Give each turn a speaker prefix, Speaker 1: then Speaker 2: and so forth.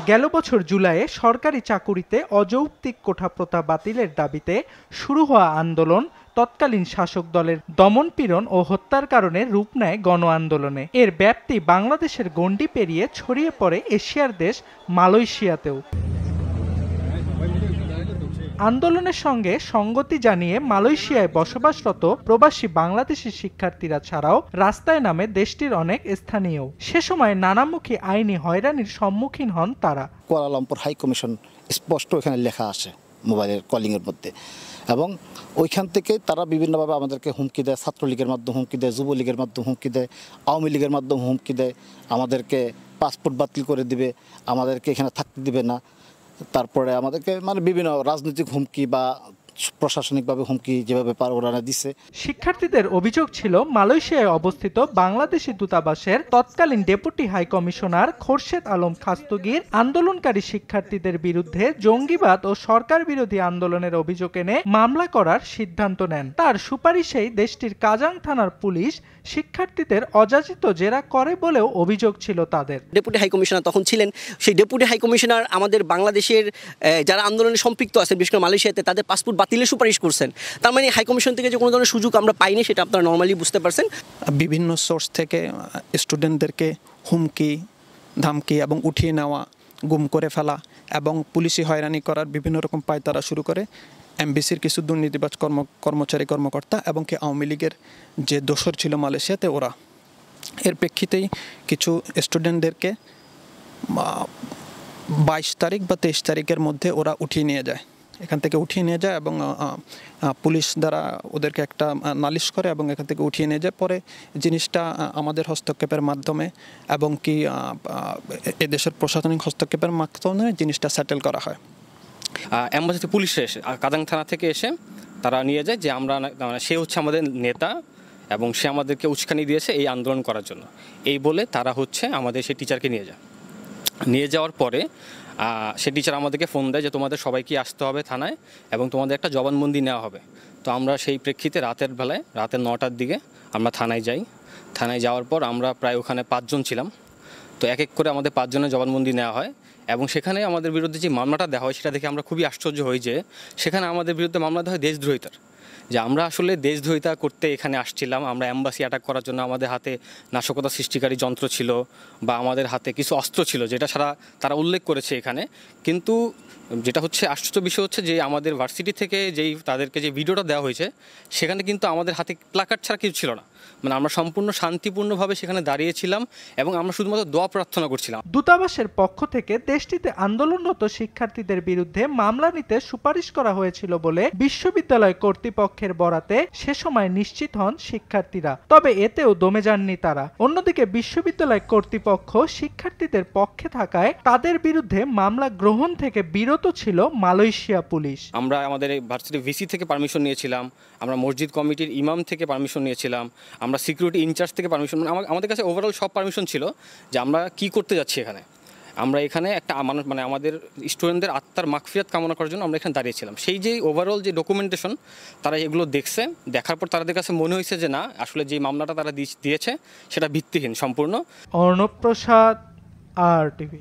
Speaker 1: গেল বছর জুলাইয়ে সরকারি চাকুরিতে অযৌক্তিক কোঠাপ্রথা বাতিলের দাবিতে শুরু হওয়া আন্দোলন তৎকালীন শাসক দলের দমনপীড়ন ও হত্যার কারণে রূপ নেয় গণ আন্দোলনে। এর ব্যাপ্তি বাংলাদেশের গণ্ডি পেরিয়ে ছড়িয়ে পড়ে এশিয়ার দেশ মালয়েশিয়াতেও। আন্দোলনের সঙ্গে সঙ্গতি জানিয়ে মালয়েশিয়ায় বসবাসরত প্রবাসী বাংলাদেশি শিক্ষার্থীরা ছাড়াও রাস্তায় নামে দেশটির অনেক স্থানীয়। সে সময় নানামুখী আইনি হয়রানির সম্মুখীন হন তারা।
Speaker 2: কুয়ালালামপুর হাই কমিশন স্পষ্ট এখানে লেখা আসে মোবাইলের কলিংয়ের মধ্যে, এবং ওইখান থেকে তারা বিভিন্নভাবে আমাদেরকে হুমকি দেয়। ছাত্রলীগের মাধ্যমে হুমকি দেয়, যুবলীগের মাধ্যমে হুমকি দেয়, আওয়ামী লীগের মাধ্যমে হুমকি দেয়। আমাদেরকে পাসপোর্ট বাতিল করে দিবে, আমাদেরকে এখানে থাকতে দিবে না। তারপরে আমাদেরকে বিভিন্ন রাজনৈতিক হুমকি বা প্রশাসনিকভাবে হুমকি যেভাবে ওরা দিছে।
Speaker 1: শিক্ষার্থীদের অভিযোগ ছিল মালয়েশিয়ায় অবস্থিত বাংলাদেশি দূতাবাসের তৎকালীন deputy high commissioner Khorshed Alam Khastagir আন্দোলনকারী শিক্ষার্থীদের বিরুদ্ধে জঙ্গিবাদ ও সরকার বিরোধী আন্দোলনের অভিযোগ এনে মামলা করার সিদ্ধান্ত নেন। তার সুপারিশেই দেশটির কাজাং থানার পুলিশ শিক্ষার্থীদের অযাচিত জেরা করে বলেও অভিযোগ ছিল তাদের।
Speaker 3: ডেপুটি হাই কমিশনার তখন ছিলেন। সেই ডেপুটি হাই কমিশনার আমাদের বাংলাদেশের যারা আন্দোলনে সম্পৃক্ত আছেন, বিশেষ করে মালয়েশিয়াতে, তাদের পাসপোর্ট বাতিলের সুপারিশ করছেন। তার মানে হাই কমিশন থেকে যে কোনো ধরনের সুযোগ আমরা পাইনি, সেটা আপনারা নর্মালি বুঝতে পারছেন।
Speaker 4: বিভিন্ন সোর্স থেকে স্টুডেন্টদেরকে হুমকি, ধামকি এবং উঠিয়ে নেওয়া, গুম করে ফেলা এবং পুলিশি হয়রানি করার বিভিন্ন রকম পায়তারা শুরু করে এমবিসির কিছু দুর্নীতিবাজ কর্মকর্তা এবং কি আওয়ামী লীগের যে দোসর ছিল মালয়েশিয়াতে ওরা। এর প্রেক্ষিতেই কিছু স্টুডেন্টদেরকে 22 তারিখ বা 23 তারিখের মধ্যে ওরা উঠিয়ে নিয়ে যায়, এখান থেকে উঠিয়ে নিয়ে যায় এবং পুলিশ দ্বারা ওদেরকে একটা নালিশ করে এবং এখান থেকে উঠিয়ে নিয়ে যায়। পরে জিনিসটা আমাদের হস্তক্ষেপের মাধ্যমে এবং কি এদেশের প্রশাসনিক হস্তক্ষেপের মাধ্যমে জিনিসটা সেটেল করা হয়।
Speaker 5: এম্বাসিতে পুলিশ এসে কাজাং থানা থেকে এসে তারা নিয়ে যায় যে আমরা সে হচ্ছে আমাদের নেতা এবং সে আমাদেরকে উস্কানি দিয়েছে এই আন্দোলন করার জন্য, এই বলে তারা হচ্ছে আমাদের সেই টিচারকে নিয়ে যাওয়ার পরে সে টিচার আমাদেরকে ফোন দেয় যে তোমাদের সবাইকে আসতে হবে থানায় এবং তোমাদের একটা জবানবন্দি নেওয়া হবে। তো আমরা সেই প্রেক্ষিতে রাতের বেলায় রাতে 9টার দিকে আমরা থানায় যাই। থানায় যাওয়ার পর আমরা প্রায় ওখানে 5 জন ছিলাম। তো এক এক করে আমাদের 5 জনের জবানবন্দি নেওয়া হয় এবং সেখানে আমাদের বিরুদ্ধে যে মামলাটা দেওয়া হয় সেটা দেখে আমরা খুবই আশ্চর্য হই যে সেখানে আমাদের বিরুদ্ধে মামলা দেওয়া হয় দেশদ্রোহিতার, যে আমরা আসলে দেশদ্রোহিতা করতে এখানে আসছিলাম। আমরা এম্বাসি অ্যাটাক করার জন্য আমাদের হাতে নাশকতা সৃষ্টিকারী যন্ত্র ছিল বা আমাদের হাতে কিছু অস্ত্র ছিল, যেটা ছাড়া তারা উল্লেখ করেছে এখানে। কিন্তু যেটা হচ্ছে আশ্চর্য বিষয় হচ্ছে যে আমাদের ভার্সিটি থেকে তাদেরকে যে ভিডিওটা দেওয়া হয়েছে সেখানে কিন্তু আমাদের হাতে প্লাকার্ড ছাড়া কিছু ছিল না। মানে আমরা সম্পূর্ণ শান্তিপূর্ণভাবে সেখানে দাঁড়িয়েছিলাম এবং আমরা শুধুমাত্র দোয়া প্রার্থনা করছিলাম।
Speaker 1: দূতাবাসের পক্ষ থেকে দেশটিতে আন্দোলনরত শিক্ষার্থীদের বিরুদ্ধে মামলা নিতে সুপারিশ করা হয়েছিল বলে বিশ্ববিদ্যালয় কর্তৃপক্ষের বরাতে সে সময় নিশ্চিত হন শিক্ষার্থীরা। তবে এতেও দমে যাননি তারা। অন্যদিকে বিশ্ববিদ্যালয় কর্তৃপক্ষ শিক্ষার্থীদের পক্ষে থাকায় তাদের বিরুদ্ধে মামলা গ্রহণ থেকে বিরত ছিল মালয়েশিয়া পুলিশ।
Speaker 5: আমরা আমাদের ভার্সিটি ভিসি থেকে পারমিশন নিয়েছিলাম, আমরা মসজিদ কমিটির ইমাম থেকে পারমিশন নিয়েছিলাম, আমরা সিকিউরিটি ইনচার্জ থেকে পারমিশন, আমাদের কাছে ওভারঅল সব পারমিশন ছিল যে আমরা কি করতে যাচ্ছি এখানে। আমরা এখানে একটা মানে আমাদের স্টুডেন্টদের আত্মার মাগফিরাত কামনা করার জন্য আমরা এখানে দাঁড়িয়েছিলাম। সেই যে ওভারঅল যে ডকুমেন্টেশন তারা এগুলো দেখছে, দেখার পর তাদের কাছে মনে হয়েছে যে না, আসলে যে মামলাটা তারা দিয়েছে সেটা ভিত্তিহীন সম্পূর্ণ।
Speaker 1: অর্ণব প্রসাদ, RTV।